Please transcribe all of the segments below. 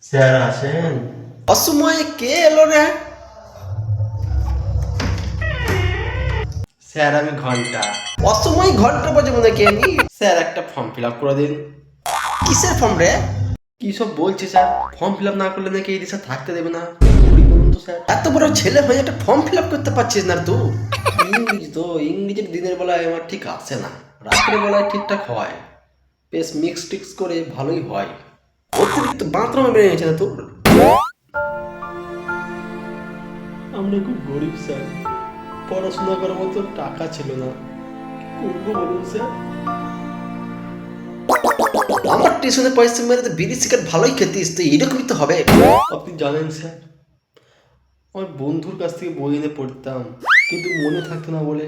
Sir আসেন। অসময়ে কে এলো রে? স্যার আমি ঘন্টা। অসময় ঘন্টা বাজাবো নাকি আমি? স্যার একটা ফর্ম ফিল আপ করে দিন। কিসের ফর্ম রে? কি সব বলছে স্যার? ফর্ম ফিল আপ না করলে নাকি এই দেশে থাকতে দেবে না। কি করি বলুন তো স্যার? এত বড় ছেলে হয়ে একটা ফর্ম ফিল আপ করতে পারছিস না তুই? ইংরেজি তো, ইংরেজির দিনের বেলায় আমার ঠিক আসে না, রাত্রের বেলায় ঠিকঠাক হয়, বেশ মিক্স টিক্স করে ভালোই হয়। অতিরিক্ত বাথরুমে বেড়ে গেছে না তোর? আমরা খুব গরিব স্যার, পড়াশোনা করার মতো টাকা ছিল না, কি করবো বলুন স্যার? আমার টিউশনে পয়সা মেরে তো বিড়ি সিগারেট ভালোই খেতিস, তো এরকমই তো হবে। আপনি জানেন স্যার, আমার বন্ধুর কাছ থেকে বই এনে পড়তাম, কিন্তু মনে থাকতো না বলে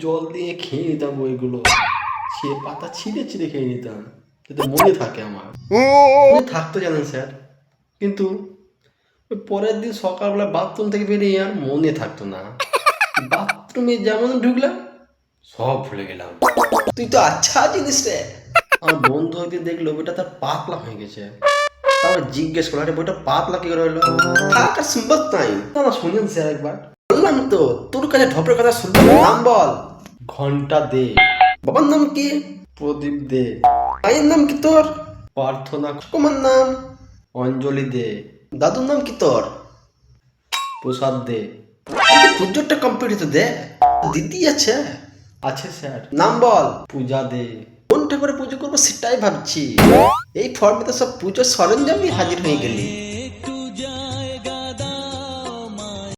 জল দিয়ে খেয়ে নিতাম বইগুলো। সে পাতা ছিঁড়ে ছিঁড়ে খেয়ে নিতাম যাতে মনে থাকে আমার। মনে থাকতো জানেন স্যার, কিন্তু ওই পরের দিন সকালবেলা বাথরুম থেকে বেরিয়ে আর মনে থাকতো না। বাথরুমে যেমন ঢুকলাম সব ভুলে গেলাম। তুই তো আচ্ছা জিনিস রে। আমার বন্ধু একদিন দেখলো বইটা তার পাতলা হয়ে গেছে, তারপর জিজ্ঞেস করলো আরে বইটা পাতলা কি করে হলো? থাক আর শুনবত নাই। না না শুনেন স্যার একবার। বললাম তো তোর কাছে ঢপের কথা শুনবো। নাম বল। ঘন্টা দে। বাবার নাম কি? প্রদীপ দে। মায়ের নাম কি তোর? প্রার্থনা। তোমার নাম? অঞ্জলি দে। দাদুর নাম কি তোর? প্রসাদ দে। পুজোরটা কমপ্লিট হতে দে। দিদি আছে? আছে স্যার। নাম বল। পূজা দে। কোনটা করে পুজো করবো সেটাই ভাবছি। এই ফর্মে তো সব পুজোর সরঞ্জামই হাজির হয়ে গেলি।